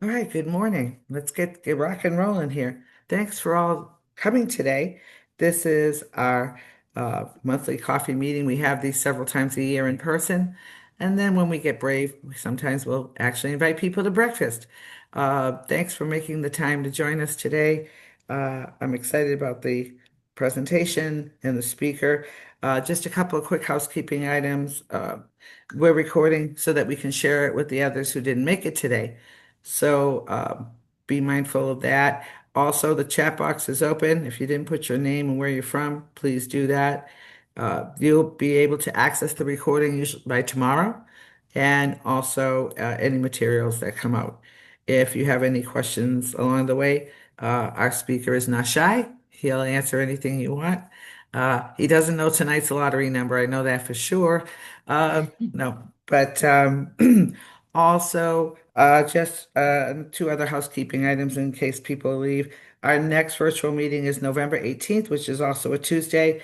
All right, good morning. Let's get rock and rolling here. Thanks for all coming today. This is our monthly coffee meeting. We have these several times a year in person. And then when we get brave, we sometimes will actually invite people to breakfast. Thanks for making the time to join us today. I'm excited about the presentation and the speaker. Just a couple of quick housekeeping items. We're recording so that we can share it with the others who didn't make it today. So be mindful of that. Also, the chat box is open. If you didn't put your name and where you're from, please do that. You'll be able to access the recording usually by tomorrow, and also any materials that come out. If you have any questions along the way, our speaker is not shy. He'll answer anything you want. He doesn't know tonight's lottery number. I know that for sure. No, but also, just two other housekeeping items in case people leave. Our next virtual meeting is November 18th, which is also a Tuesday.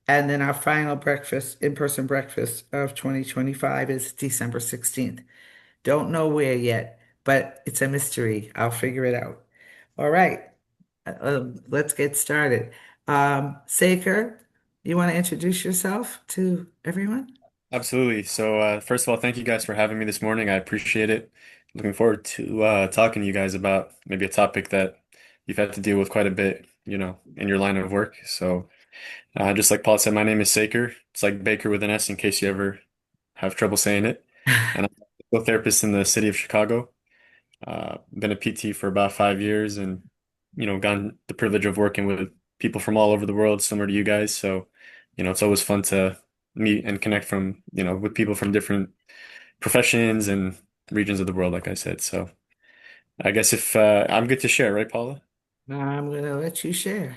And then our final breakfast, in-person breakfast of 2025 is December 16th. Don't know where yet, but it's a mystery. I'll figure it out. All right, let's get started. Saker, you want to introduce yourself to everyone? Absolutely. So, first of all, thank you guys for having me this morning. I appreciate it. Looking forward to talking to you guys about maybe a topic that you've had to deal with quite a bit, in your line of work. So, just like Paul said, my name is Saker. It's like Baker with an S in case you ever have trouble saying it. And I'm a physical therapist in the city of Chicago. Been a PT for about 5 years and, gotten the privilege of working with people from all over the world, similar to you guys. So, it's always fun to meet and connect with people from different professions and regions of the world, like I said. So I guess if I'm good to share, right, Paula? I'm going to let you share.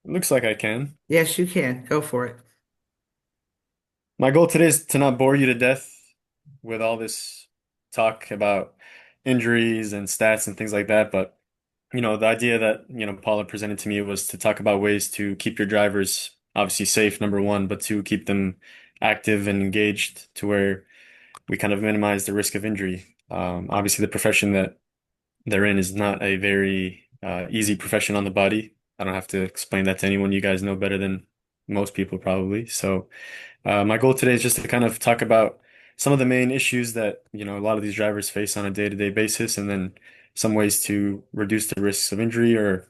It looks like I can. Yes, you can. Go for it. My goal today is to not bore you to death with all this talk about injuries and stats and things like that, but the idea that, Paula presented to me was to talk about ways to keep your drivers obviously safe, number one, but to keep them active and engaged to where we kind of minimize the risk of injury. Obviously, the profession that they're in is not a very easy profession on the body. I don't have to explain that to anyone. You guys know better than most people probably. So, my goal today is just to kind of talk about some of the main issues that, a lot of these drivers face on a day-to-day basis, and then some ways to reduce the risks of injury or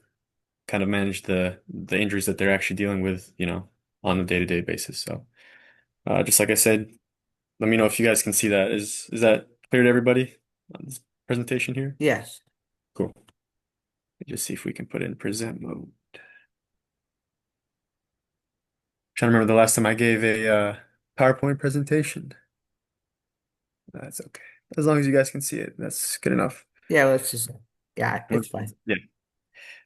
kind of manage the injuries that they're actually dealing with, on a day-to-day basis. So, just like I said, let me know if you guys can see that. Is that clear to everybody on this presentation here? Yes. Cool. Just see if we can put it in present mode. Trying to remember the last time I gave a PowerPoint presentation. That's okay. As long as you guys can see it, that's good enough. Yeah, let's just, yeah, it's Okay. fine. Yeah.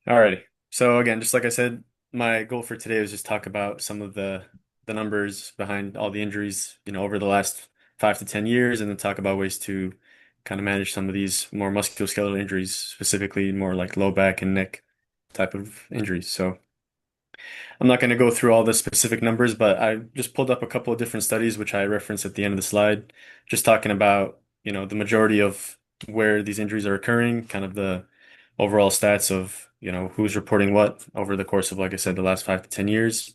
Alrighty. So again, just like I said, my goal for today was just talk about some of the numbers behind all the injuries, over the last 5 to 10 years, and then talk about ways to kind of manage some of these more musculoskeletal injuries, specifically more like low back and neck type of injuries. So I'm not going to go through all the specific numbers, but I just pulled up a couple of different studies, which I referenced at the end of the slide, just talking about, the majority of where these injuries are occurring, kind of the overall stats of, who's reporting what over the course of, like I said, the last 5 to 10 years.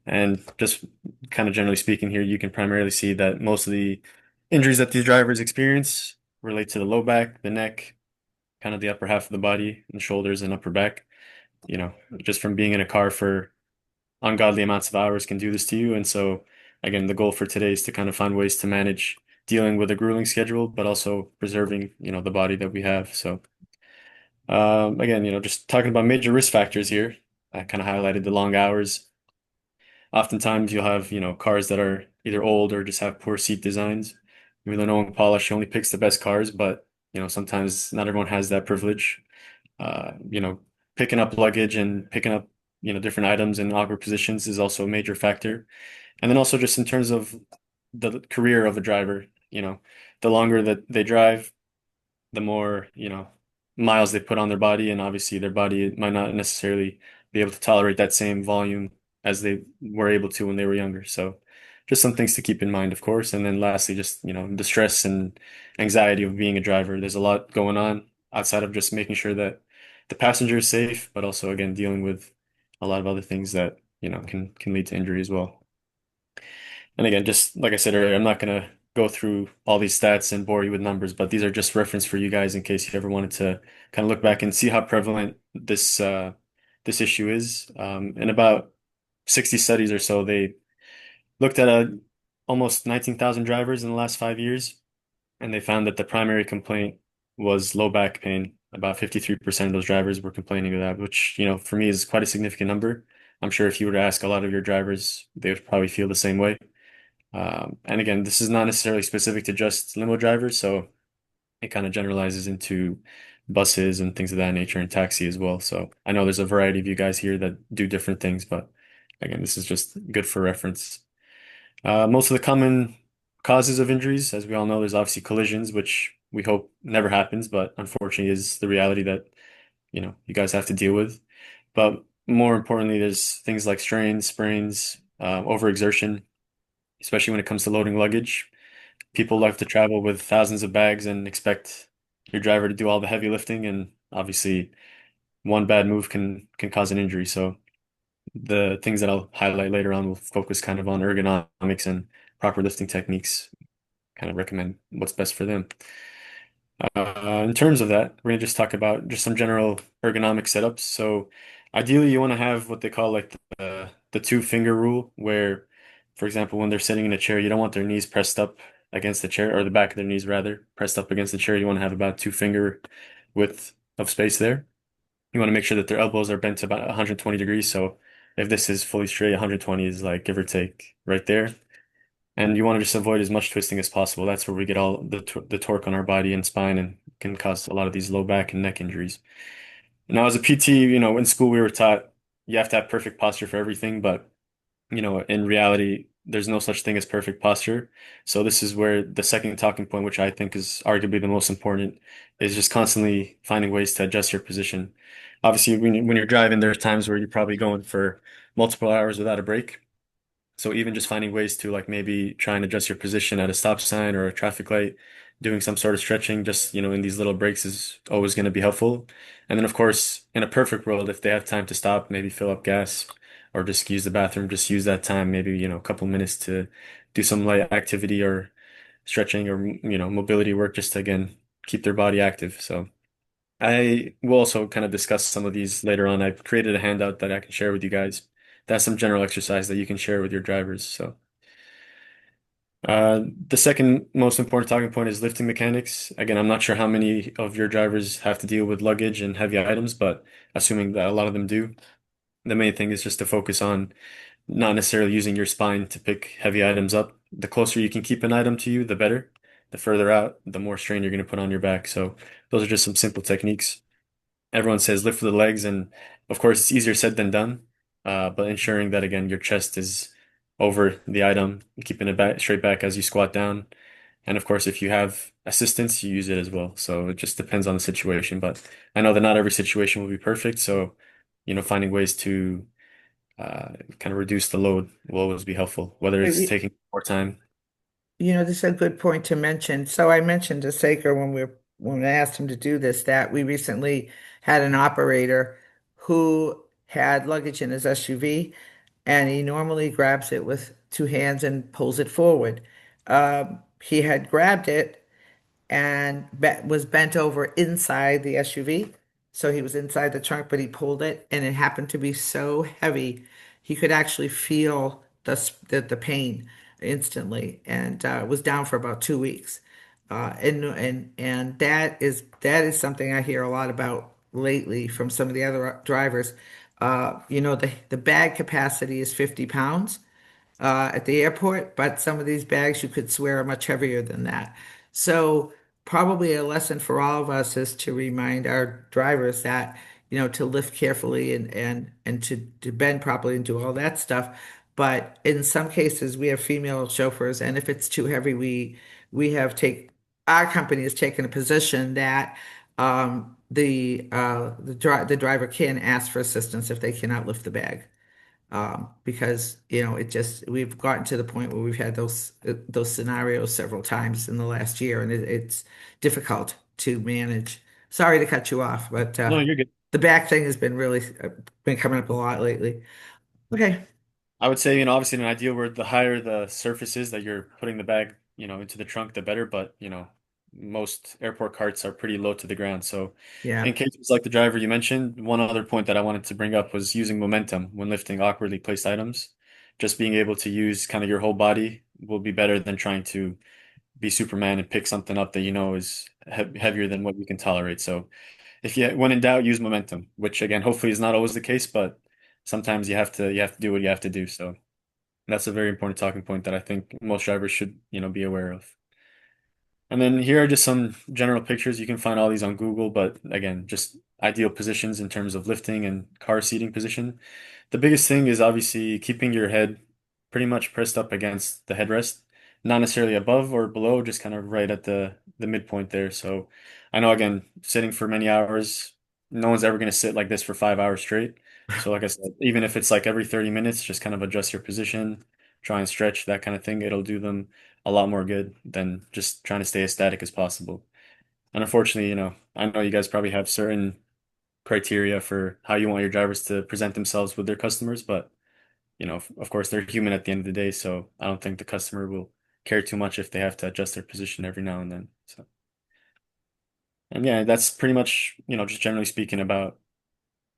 And just kind of generally speaking here, you can primarily see that most of the injuries that these drivers experience relate to the low back, the neck, kind of the upper half of the body, and shoulders and upper back. Just from being in a car for ungodly amounts of hours can do this to you. And so, again, the goal for today is to kind of find ways to manage dealing with a grueling schedule, but also preserving, the body that we have. So, again, just talking about major risk factors here. I kind of highlighted the long hours. Oftentimes, you'll have, cars that are either old or just have poor seat designs. Even though no one polish only picks the best cars, but sometimes not everyone has that privilege. Uh, you know, Picking up luggage and picking up, different items in awkward positions is also a major factor. And then also just in terms of the career of a driver, the longer that they drive, the more, miles they put on their body, and obviously their body might not necessarily be able to tolerate that same volume as they were able to when they were younger. So just some things to keep in mind, of course. And then lastly, just, the stress and anxiety of being a driver. There's a lot going on. outside of just making sure that the passenger is safe, but also again dealing with a lot of other things that, can lead to injury as well. And again, just like I said earlier, I'm not gonna go through all these stats and bore you with numbers, but these are just reference for you guys in case you ever wanted to kind of look back and see how prevalent this issue is. In about 60 studies or so, they looked at almost 19,000 drivers in the last 5 years, and they found that the primary complaint was low back pain. About 53% of those drivers were complaining of that, which, for me is quite a significant number. I'm sure if you were to ask a lot of your drivers, they would probably feel the same way. And again, this is not necessarily specific to just limo drivers, so it kind of generalizes into buses and things of that nature and taxi as well. So I know there's a variety of you guys here that do different things, but again, this is just good for reference. Most of the common causes of injuries, as we all know, there's obviously collisions, which we hope never happens, but unfortunately is the reality that, you guys have to deal with. But more importantly, there's things like strains, sprains, overexertion, especially when it comes to loading luggage. People like to travel with thousands of bags and expect your driver to do all the heavy lifting, and obviously one bad move can cause an injury. So the things that I'll highlight later on will focus kind of on ergonomics and proper lifting techniques, kind of recommend what's best for them. In terms of that, we're gonna just talk about just some general ergonomic setups. So ideally you want to have what they call like the two finger rule, where, for example, when they're sitting in a chair, you don't want their knees pressed up against the chair, or the back of their knees rather, pressed up against the chair. You want to have about two finger width of space there. You want to make sure that their elbows are bent to about 120 degrees. So if this is fully straight, 120 is like give or take right there. And you want to just avoid as much twisting as possible. That's where we get all the torque on our body and spine and can cause a lot of these low back and neck injuries. Now, as a PT, in school we were taught you have to have perfect posture for everything, but in reality, there's no such thing as perfect posture. So this is where the second talking point, which I think is arguably the most important, is just constantly finding ways to adjust your position. Obviously, when you're driving, there's times where you're probably going for multiple hours without a break. So even just finding ways to like maybe try and adjust your position at a stop sign or a traffic light, doing some sort of stretching, just, in these little breaks is always going to be helpful. And then of course, in a perfect world, if they have time to stop, maybe fill up gas or just use the bathroom, just use that time, maybe, a couple minutes to do some light activity or stretching or, mobility work just to again keep their body active. So I will also kind of discuss some of these later on. I've created a handout that I can share with you guys. That's some general exercise that you can share with your drivers. So, the second most important talking point is lifting mechanics. Again, I'm not sure how many of your drivers have to deal with luggage and heavy items, but assuming that a lot of them do, the main thing is just to focus on not necessarily using your spine to pick heavy items up. The closer you can keep an item to you, the better. The further out, the more strain you're going to put on your back. So, those are just some simple techniques. Everyone says lift with the legs, and of course, it's easier said than done. But ensuring that again, your chest is over the item, keeping it back straight back as you squat down. And of course, if you have assistance, you use it as well. So it just depends on the situation. But I know that not every situation will be perfect. So, finding ways to kind of reduce the load will always be helpful, whether it's You taking more time. this is a good point to mention. So I mentioned to Saker when I asked him to do this that we recently had an operator who had luggage in his SUV, and he normally grabs it with two hands and pulls it forward. He had grabbed it and was bent over inside the SUV. So he was inside the trunk, but he pulled it, and it happened to be so heavy, he could actually feel the pain instantly, and was down for about 2 weeks. And that is something I hear a lot about lately from some of the other drivers. The bag capacity is 50 pounds at the airport, but some of these bags you could swear are much heavier than that. So probably a lesson for all of us is to remind our drivers that, to lift carefully and to bend properly and do all that stuff. But in some cases, we have female chauffeurs, and if it's too heavy, we have take our company has taken a position that the driver can ask for assistance if they cannot lift the bag, because we've gotten to the point where we've had those scenarios several times in the last year, and it's difficult to manage. Sorry to cut you off, but No, you're good. the back thing has been really been coming up a lot lately. Okay. I would say, obviously in an ideal world, the higher the surface is that you're putting the bag, into the trunk, the better. But, most airport carts are pretty low to the ground. So Yeah. in cases like the driver you mentioned, one other point that I wanted to bring up was using momentum when lifting awkwardly placed items. Just being able to use kind of your whole body will be better than trying to be Superman and pick something up that you know is heavier than what you can tolerate. So if you, when in doubt, use momentum, which again, hopefully is not always the case, but sometimes you have to do what you have to do. So that's a very important talking point that I think most drivers should, be aware of. And then here are just some general pictures. You can find all these on Google, but again, just ideal positions in terms of lifting and car seating position. The biggest thing is obviously keeping your head pretty much pressed up against the headrest, not necessarily above or below, just kind of right at the midpoint there. So I know again, sitting for many hours, no one's ever going to sit like this for 5 hours straight. So like I said, even if it's like every 30 minutes, just kind of adjust your position, try and stretch, that kind of thing. It'll do them a lot more good than just trying to stay as static as possible. And unfortunately, I know you guys probably have certain criteria for how you want your drivers to present themselves with their customers, but of course, they're human at the end of the day, so I don't think the customer will care too much if they have to adjust their position every now and then. So, and yeah, that's pretty much, just generally speaking about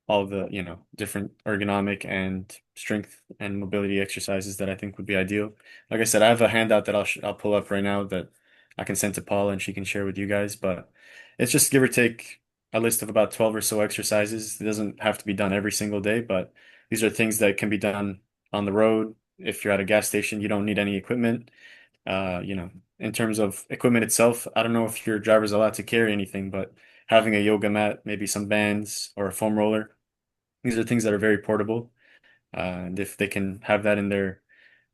all the, different ergonomic and strength and mobility exercises that I think would be ideal. Like I said, I have a handout that I'll pull up right now that I can send to Paula and she can share with you guys, but it's just give or take a list of about 12 or so exercises. It doesn't have to be done every single day, but these are things that can be done on the road. If you're at a gas station, you don't need any equipment. In terms of equipment itself, I don't know if your driver's allowed to carry anything, but having a yoga mat, maybe some bands or a foam roller, these are things that are very portable. And if they can have that in their,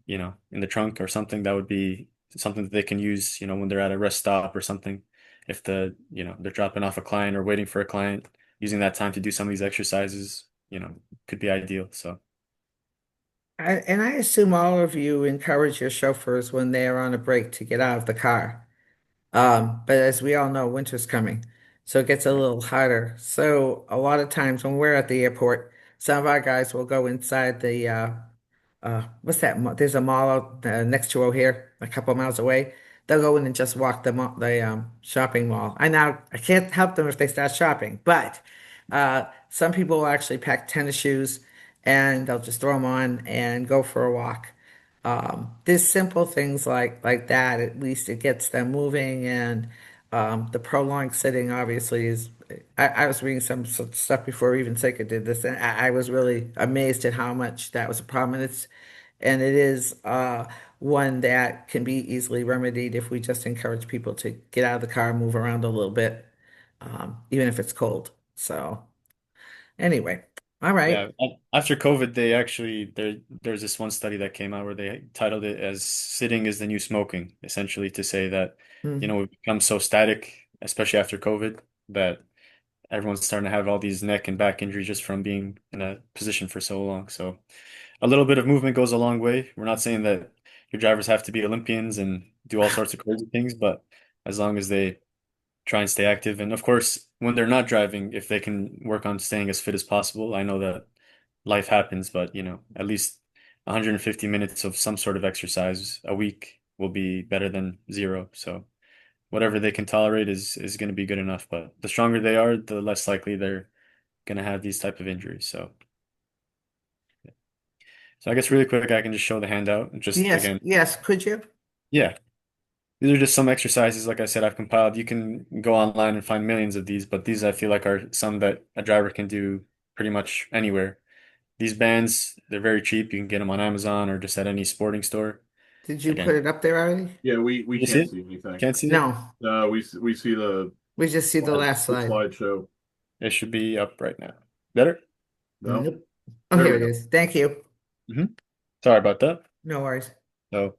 in the trunk or something, that would be something that they can use, when they're at a rest stop or something. If they're dropping off a client or waiting for a client, using that time to do some of these exercises, could be ideal. So And I assume all of you encourage your chauffeurs when they are on a break to get out of the car. But as we all know, winter's coming, so it gets a little hotter. So a lot of times when we're at the airport, some of our guys will go inside the what's that? There's a mall out next to O'Hare, a couple miles away. They'll go in and just walk the shopping mall. I can't help them if they start shopping, but some people will actually pack tennis shoes and they'll just throw them on and go for a walk. There's simple things like that. At least it gets them moving, and the prolonged sitting obviously is. I was reading some stuff before even Saker did this, and I was really amazed at how much that was a problem. And it is one that can be easily remedied if we just encourage people to get out of the car, move around a little bit, even if it's cold. So anyway, all right. yeah, after COVID, they actually there's this one study that came out where they titled it as "Sitting is the New Smoking," essentially to say that, Mm. we've become so static, especially after COVID, that everyone's starting to have all these neck and back injuries just from being in a position for so long. So a little bit of movement goes a long way. We're not saying that your drivers have to be Olympians and do all sorts of crazy things, but as long as they try and stay active, and of course, when they're not driving, if they can work on staying as fit as possible, I know that life happens, but at least 150 minutes of some sort of exercise a week will be better than zero. So whatever they can tolerate is going to be good enough. But the stronger they are, the less likely they're going to have these type of injuries. So I guess really quick, I can just show the handout. Just Yes, again, yes. Could you? yeah, these are just some exercises. Like I said, I've compiled. You can go online and find millions of these, but these I feel like are some that a driver can do pretty much anywhere. These bands, they're very cheap. You can get them on Amazon or just at any sporting store. Did you put Again, it up there already? Yeah, we you see can't it? see anything. Can't see it? No, We see the we just see the last the slide. slideshow. It should be up right now. Better? No, Nope. Oh, there here we it go. is. Thank you. hmm Sorry about that. No worries. So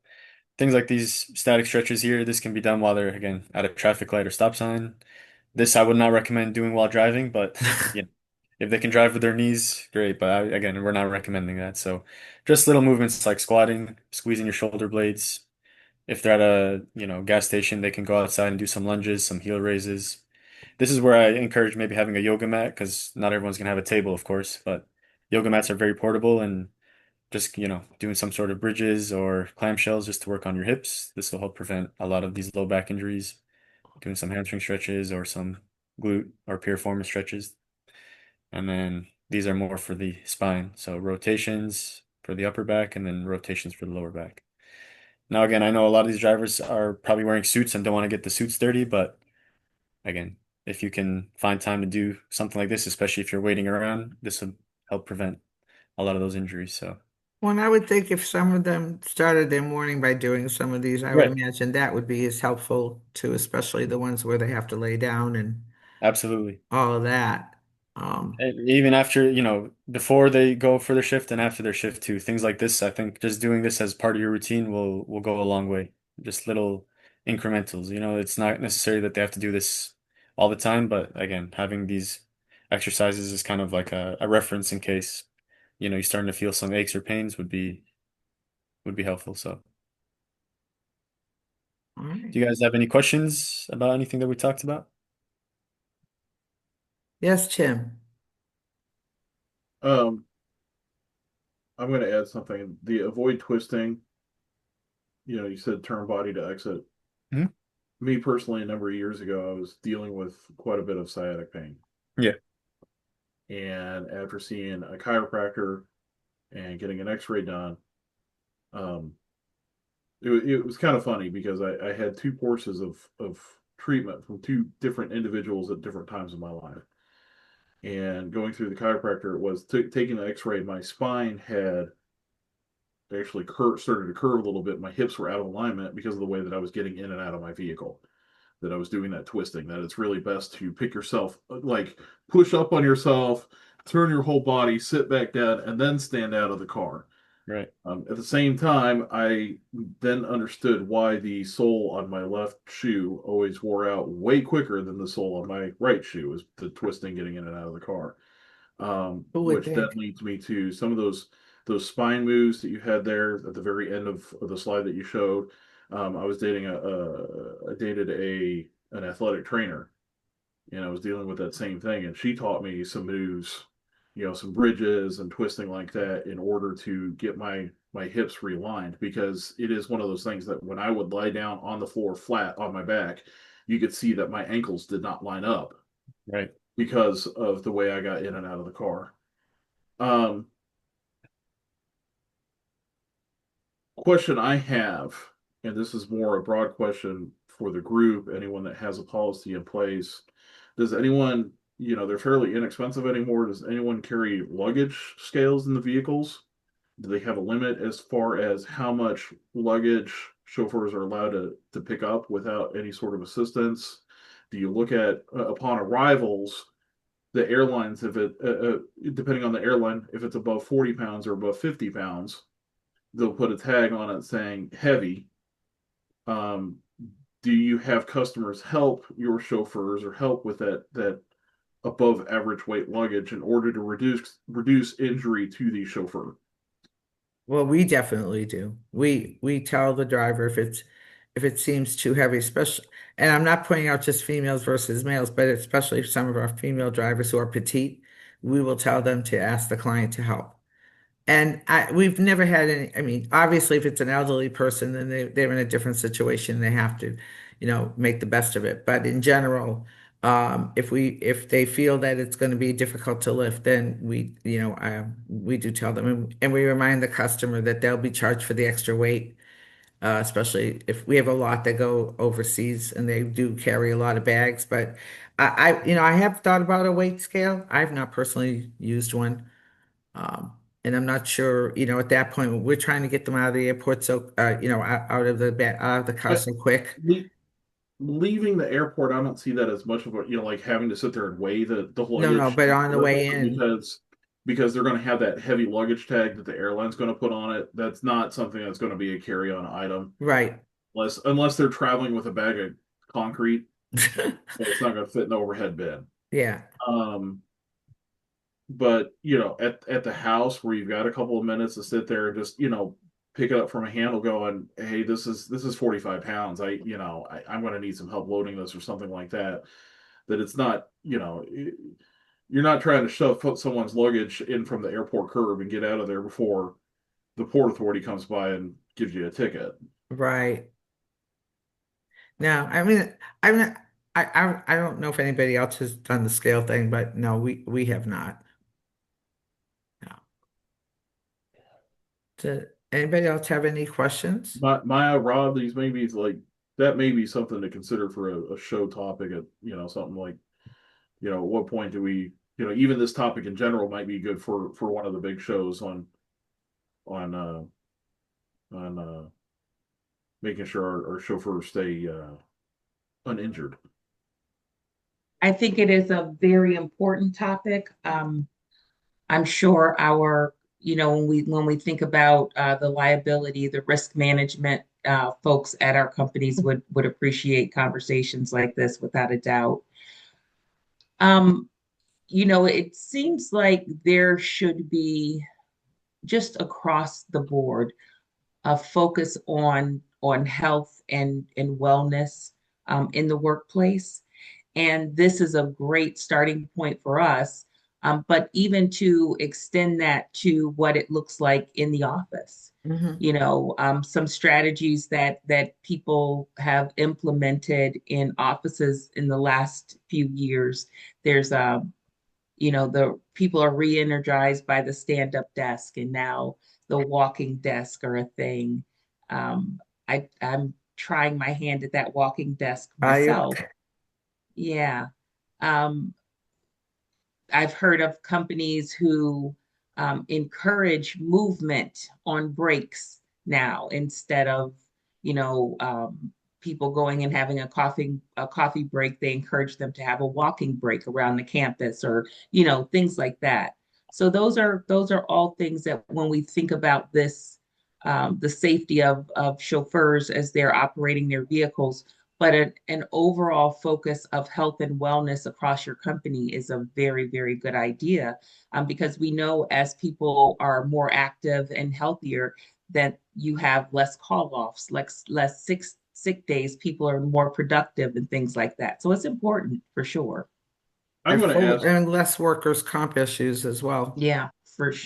things like these static stretches here, this can be done while they're again at a traffic light or stop sign. This I would not recommend doing while driving, but yeah, if they can drive with their knees, great. But again, we're not recommending that. So just little movements like squatting, squeezing your shoulder blades. If they're at a, gas station, they can go outside and do some lunges, some heel raises. this is where I encourage maybe having a yoga mat because not everyone's gonna have a table, of course, but yoga mats are very portable and just, doing some sort of bridges or clamshells just to work on your hips. This will help prevent a lot of these low back injuries, doing some hamstring stretches or some glute or piriformis stretches. And then these are more for the spine. So rotations for the upper back and then rotations for the lower back. Now, again, I know a lot of these drivers are probably wearing suits and don't want to get the suits dirty, but again, if you can find time to do something like this, especially if you're waiting around, this will help prevent a lot of those injuries. So, Well, and I would think if some of them started their morning by doing some of these, I would right, imagine that would be as helpful too, especially the ones where they have to lay down and absolutely. all of that. Um, And even after, before they go for their shift and after their shift too, things like this, I think just doing this as part of your routine will go a long way. Just little incrementals, it's not necessary that they have to do this all the time, but again, having these exercises is kind of like a reference in case, you're starting to feel some aches or pains would be helpful. So, all right. do you guys have any questions about anything that we talked about? Yes, Tim. Um, I'm going to add something. The avoid twisting, you said turn body to exit. Mhm. Me personally, a number of years ago, I was dealing with quite a bit of sciatic pain. Yeah, And after seeing a chiropractor and getting an x-ray done, um, it was kind of funny because I had two courses of treatment from two different individuals at different times in my life. And going through the chiropractor, it was taking the x-ray. My spine had actually started to curve a little bit. My hips were out of alignment because of the way that I was getting in and out of my vehicle, that I was doing that twisting, that it's really best to pick yourself, like push up on yourself, turn your whole body, sit back down, and then stand out of the car. right, At the same time, I then understood why the sole on my left shoe always wore out way quicker than the sole on my right shoe, is the twisting getting in and out of the car. Who would Which then think? leads me to some of those spine moves that you had there at the very end of the slide that you showed. I was dating I dated an athletic trainer, and I was dealing with that same thing, and she taught me some moves, some bridges and twisting like that in order to get my hips realigned, because it is one of those things that when I would lie down on the floor flat on my back, you could see that my ankles did not line up right. because of the way I got in and out of the car. Um, Question I have, and this is more a broad question for the group, anyone that has a policy in place, does anyone, they're fairly inexpensive anymore. Does anyone carry luggage scales in the vehicles? Do they have a limit as far as how much luggage chauffeurs are allowed to pick up without any sort of assistance? Do you look at, upon arrivals, the airlines, if depending on the airline, if it's above 40 pounds or above 50 pounds, they'll put a tag on it saying heavy. Um, do you have customers help your chauffeurs or help with that above average weight luggage in order to reduce injury to the chauffeur? Well, we definitely do. We tell the driver if it seems too heavy, especially, and I'm not pointing out just females versus males, but especially some of our female drivers who are petite, we will tell them to ask the client to help. And we've never had any, I mean, obviously if it's an elderly person, then they're in a different situation. They have to, make the best of it. But in general, if they feel that it's going to be difficult to lift, then we do tell them, and we remind the customer that they'll be charged for the extra weight, especially if we have a lot that go overseas and they do carry a lot of bags. But I have thought about a weight scale. I've not personally used one. And I'm not sure, at that point, we're trying to get them out of the airport so, out of the car I, so quick. le- Leaving the airport, I don't see that as much of a, like having to sit there and weigh the No, no, luggage but at on the the way airport, in, because they're going to have that heavy luggage tag that the airline's going to put on it. That's not something that's going to be a carry-on item, right. unless they're traveling with a bag of concrete. It's not going to fit in the overhead bin. Yeah. Um, but at the house where you've got a couple of minutes to sit there and just pick it up from a handle, going, hey, this is 45 pounds. I'm going to need some help loading this or something like that. that it's not, you're not trying to shove someone's luggage in from the airport curb and get out of there before the port authority comes by and gives you a ticket. Right. No, I mean, I mean, I don't know if anybody else has done the scale thing, but no, we have not. No. Does anybody else have any questions? Maya, Rob, these maybe like that may be something to consider for a show topic at, something like, at what point do we, even this topic in general might be good for one of the big shows on on making sure our chauffeurs stay uninjured. I think it is a very important topic. I'm sure when we think about the liability, the risk management folks at our companies would appreciate conversations like this without a doubt. Um, it seems like there should be just across the board a focus on health and wellness in the workplace. And this is a great starting point for us. But even to extend that to what it looks like in the office, Hmm. some strategies that people have implemented in offices in the last few years. There's the people are re-energized by the stand-up desk, and now the walking desk are a thing. Um, I'm trying my hand at that walking desk Are you? myself. Yeah. Um, I've heard of companies who encourage movement on breaks now instead of, you know, um, people going and having a coffee break. They encourage them to have a walking break around the campus or, things like that. So those are all things that when we think about this, the safety of chauffeurs as they're operating their vehicles, but an overall focus of health and wellness across your company is a very, very good idea, because we know as people are more active and healthier, that you have less call offs, less sick days, people are more productive and things like that. So it's important for sure. I'm And going to full ask and less workers' comp issues as well. Yeah,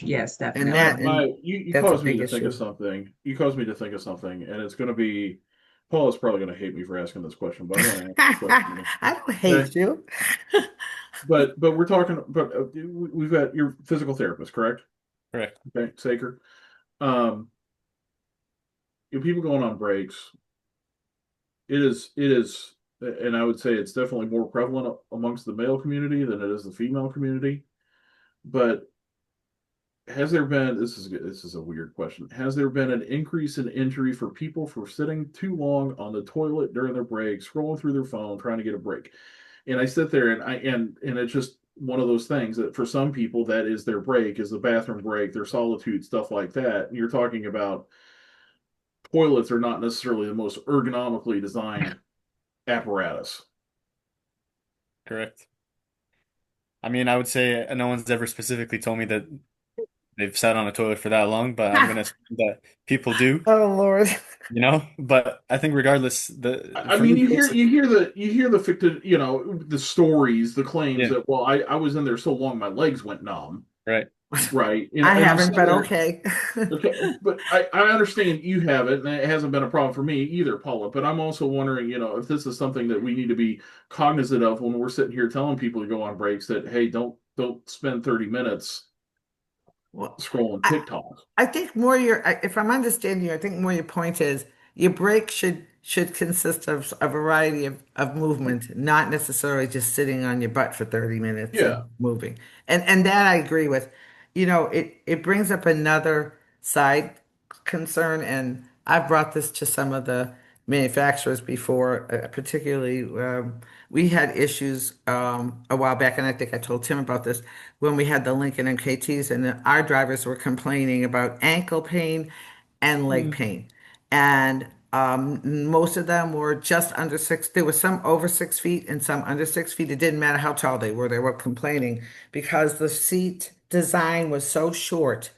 yes, And my definitely. my and you that's a caused me big to think of issue. something. You caused me to think of something, and it's going to be Paul is probably going to hate me for asking this question, but I'm going to ask this question. I don't Okay, hate you. but we're talking, but we've got your physical therapist, correct? Correct. Okay, Saker. Um, people going on breaks, it is, and I would say it's definitely more prevalent amongst the male community than it is the female community. But has there been, this is a weird question. Has there been an increase in injury for people for sitting too long on the toilet during their break, scrolling through their phone, trying to get a break? And I sit there and it's just one of those things that for some people that is their break, is the bathroom break, their solitude, stuff like that. And you're talking about toilets are not necessarily the most ergonomically designed apparatus. Correct. I mean, I would say no one's ever specifically told me that they've sat on a toilet for that long, but I'm gonna assume that people do, Oh Lord. But I think regardless, I for mean, me you hear personally, you hear the you hear the fictive, the stories, the claims yeah, that, well, I was in there so long my legs went numb, right, right? And I and I'm haven't, sitting but there, okay. okay, but I understand you have it, and it hasn't been a problem for me either, Paula. But I'm also wondering, if this is something that we need to be cognizant of when we're sitting here telling people to go on breaks, that hey, don't spend 30 minutes Well, scrolling I, TikTok. I think if I'm understanding you, I think more your point is your break should consist of a variety of movement, not necessarily just sitting on your butt for 30 minutes Yeah, and moving. And that I agree with. It brings up another side concern, and I've brought this to some of the manufacturers before, particularly we had issues a while back, and I think I told Tim about this when we had the Lincoln MKTs, and our drivers were complaining about ankle pain and leg Mm. pain. And most of them were just under six. There were some over 6 feet and some under 6 feet. It didn't matter how tall they were. They were complaining because the seat design was so short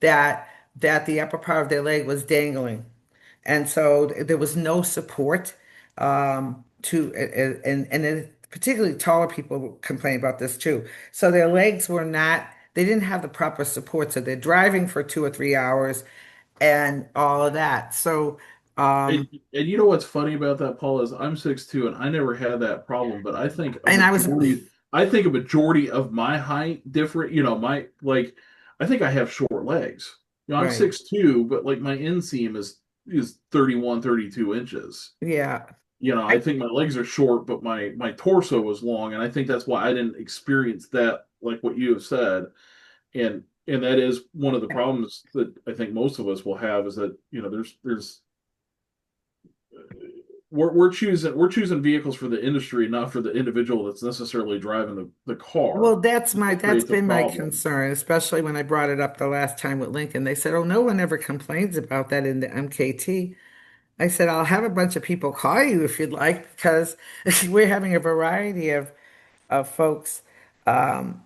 that the upper part of their leg was dangling, and so there was no support to and particularly taller people complain about this too. So their legs were not, they didn't have the proper support. So they're driving for 2 or 3 hours and all of that. So, And, um, and you know what's funny about that, Paul, is I'm 6'2" and I never had that problem, but and I think a majority of my height different, my like I think I have short legs. I'm right. 6'2", but like my inseam is 31, 32 inches. Yeah. I I, think my legs are short, but my torso is long, and I think that's why I didn't experience that like what you have said. And that is one of the problems that I think most of us will have is that, there's we're choosing vehicles for the industry, not for the individual that's necessarily driving the car. well, That that's creates a been my problem. concern, especially when I brought it up the last time with Lincoln. They said, "Oh, no one ever complains about that in the MKT." I said, "I'll have a bunch of people call you if you'd like, because we're having a variety of folks, having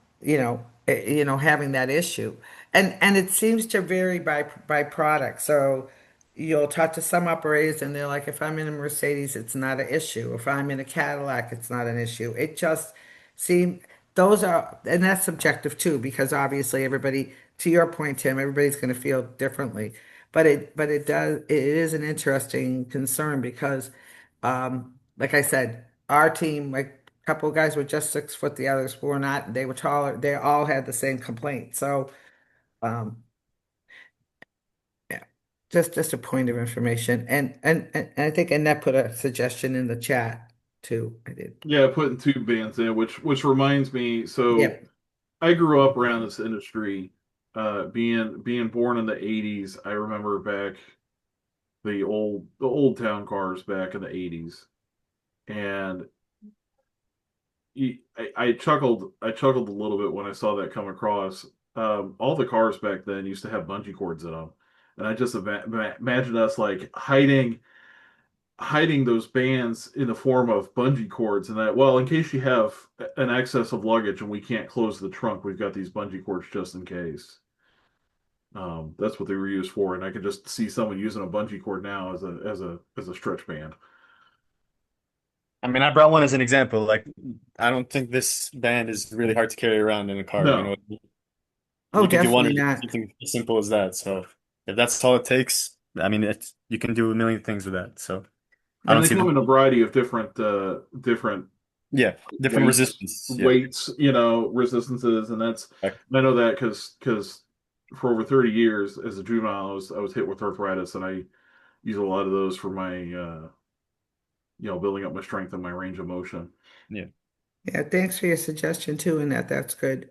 that issue, and it seems to vary by product. So you'll talk to some operators, and they're like, if I'm in a Mercedes, it's not an issue. If I'm in a Cadillac, it's not an issue. It just seems those are, and that's subjective too, because obviously everybody, to your point, Tim, everybody's going to feel differently. But it is an interesting concern because, like I said, our team, like a couple of guys were just 6 foot, the others were not. They were taller. They all had the same complaint. So, um, yeah, just a point of information. And I think Annette put a suggestion in the chat too. I did. Yeah, putting two bands in, which reminds me, so Yep. I grew up around this industry, being born in the 80s. I remember back the old town cars back in the 80s. And I chuckled a little bit when I saw that come across. All the cars back then used to have bungee cords in them, and I just imagine us like hiding those bands in the form of bungee cords, and that, well, in case you have an excess of luggage and we can't close the trunk, we've got these bungee cords just in case. That's what they were used for, and I could just see someone using a bungee cord now as a stretch band. I mean, I brought one as an example. Like, I don't think this band is really hard to carry around in a car. No, Oh, You can do one or definitely not. something as simple as that. So if that's all it takes, I mean, you can do a million things with that. So I and don't they see the come in a variety of different yeah, different weights resistance. Yeah. weights resistances, and that's Like, I know that because for over 30 years as a juvenile I was hit with arthritis, and I use a lot of those for my building up my strength and my range of motion. yeah. Yeah, thanks for your suggestion too, Annette. That's good.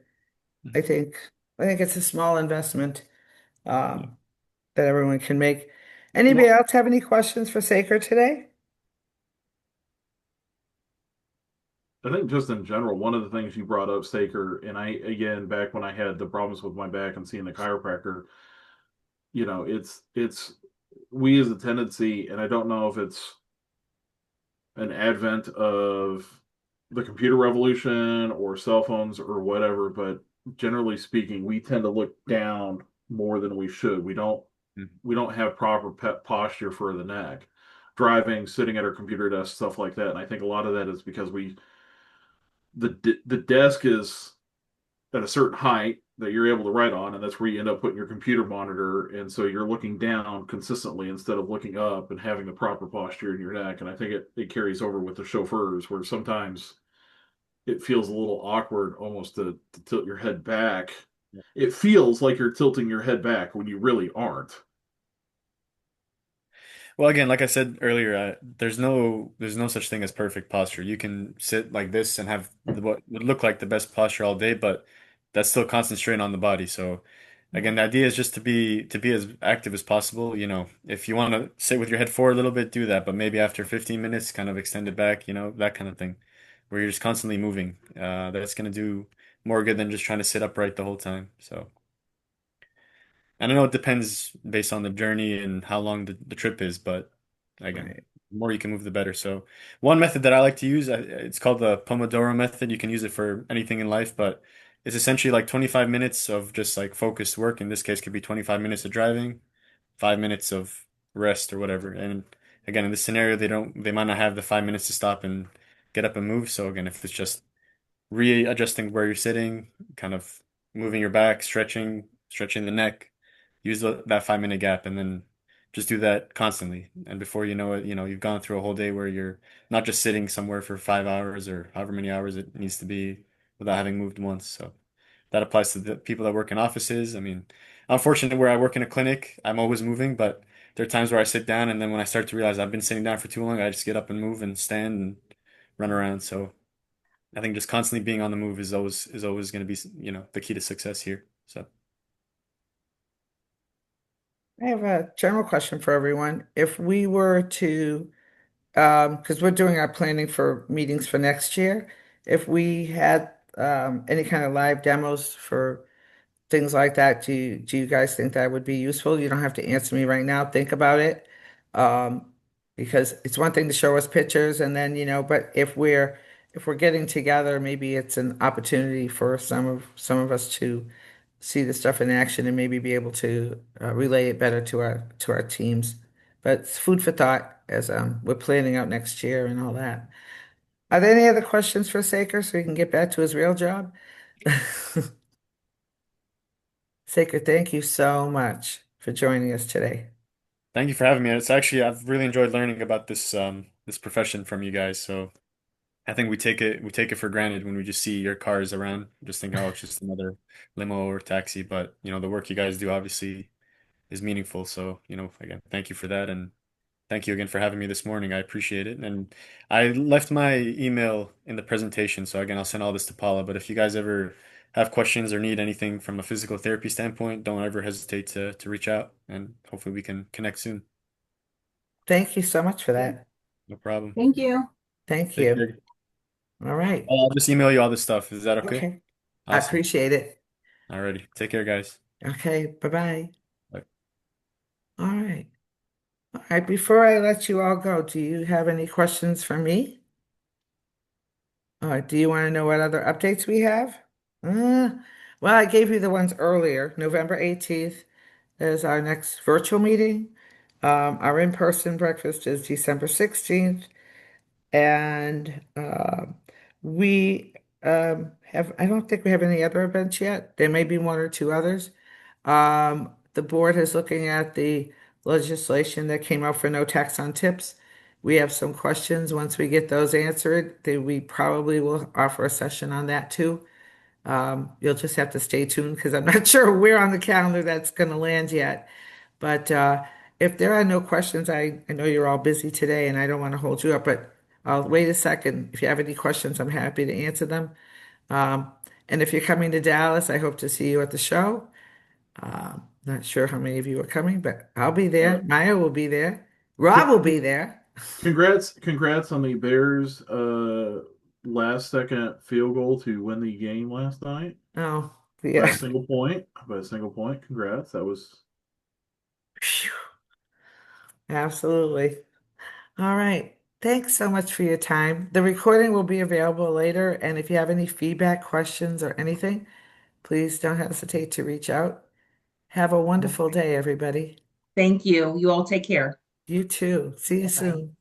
I think I think it's a small investment Yeah. um, that everyone can make. Anybody Well, else have any questions for Saker today? I think just in general, one of the things you brought up, Staker, and I, again, back when I had the problems with my back and seeing the chiropractor, it's we as a tendency, and I don't know if it's an advent of the computer revolution or cell phones or whatever, but generally speaking, we tend to look down more than we should. Mhm. We don't have proper posture for the neck. Driving, sitting at our computer desk, stuff like that. And I think a lot of that is because the desk is at a certain height that you're able to write on, and that's where you end up putting your computer monitor. And so you're looking down consistently instead of looking up and having the proper posture in your neck. And I think it carries over with the chauffeurs, where sometimes it feels a little awkward almost to tilt your head back. It feels like you're tilting your head back when you really aren't. Well, again, like I said earlier, there's no such thing as perfect posture. You can sit like this and have what would look like the best posture all day, but that's still constant strain on the body. So again, the idea is just to be as active as possible. If you want to sit with your head forward a little bit, do that, but maybe after 15 minutes, kind of extend it back, that kind of thing, where you're just constantly moving. That's gonna do more good than just trying to sit upright the whole time. So. And I know it depends based on the journey and how long the trip is, but again, Right. the more you can move, the better. So, one method that I like to use, it's called the Pomodoro method. You can use it for anything in life, but it's essentially like 25 minutes of just like focused work. In this case, could be 25 minutes of driving, 5 minutes of rest or whatever. And again, in this scenario, they might not have the 5 minutes to stop and get up and move. So again, if it's just readjusting where you're sitting, kind of moving your back, stretching the neck, use that 5 minute gap, and then just do that constantly. And before you know it, you've gone through a whole day where you're not just sitting somewhere for 5 hours or however many hours it needs to be without having moved once. So that applies to the people that work in offices. I mean, unfortunately, where I work in a clinic, I'm always moving, but there are times where I sit down, and then when I start to realize I've been sitting down for too long, I just get up and move and stand and run around. So I think just constantly being on the move is always going to be, the key to success here. So I have a general question for everyone. If we were to, because we're doing our planning for meetings for next year, if we had any kind of live demos for things like that, do you guys think that would be useful? You don't have to answer me right now. Think about it. Um, because it's one thing to show us pictures and then, but if we're getting together, maybe it's an opportunity for some of us to see the stuff in action and maybe be able to relay it better to our teams. But it's food for thought as we're planning out next year and all that. Are there any other questions for Saker so he can get back to his real job? Saker, thank you so much for joining us today. thank you for having me. I've really enjoyed learning about this profession from you guys. So I think we take it for granted when we just see your cars around, just think, oh, it's just another limo or taxi. But the work you guys do obviously is meaningful. So, again, thank you for that. And thank you again for having me this morning. I appreciate it. And I left my email in the presentation. So again, I'll send all this to Paula. But if you guys ever have questions or need anything from a physical therapy standpoint, don't ever hesitate to reach out, and hopefully we can connect soon. Thank you so much for that. No problem. Thank you. Thank Take you. care. All right. I'll just email you all this stuff. Is that okay? Okay. I Awesome. appreciate it. Alrighty. Take care, guys. Okay. Bye-bye. Bye. All right. All right. Before I let you all go, do you have any questions for me? Do you want to know what other updates we have? Uh, well, I gave you the ones earlier. November 18th is our next virtual meeting. Our in-person breakfast is December 16th. And we I don't think we have any other events yet. There may be one or two others. The board is looking at the legislation that came out for no tax on tips. We have some questions. Once we get those answered, then we probably will offer a session on that too. You'll just have to stay tuned because I'm not sure where on the calendar that's going to land yet. But if there are no questions, I know you're all busy today and I don't want to hold you up, but I'll wait a second. If you have any questions, I'm happy to answer them. Um, and if you're coming to Dallas, I hope to see you at the show. Not sure how many of you are coming, but I'll be Uh, there. Maya will be there. Rob con- will be there. congrats on the Bears last second field goal to win the game last night Oh, by a yeah. single point. By a single point. Congrats. That was Phew. Absolutely. All right. Thanks so much for your time. The recording will be available later, and if you have any feedback, questions, or anything, please don't hesitate to reach out. Have a wonderful day, everybody. Thank you. You all take care. You too. See you Bye-bye. soon.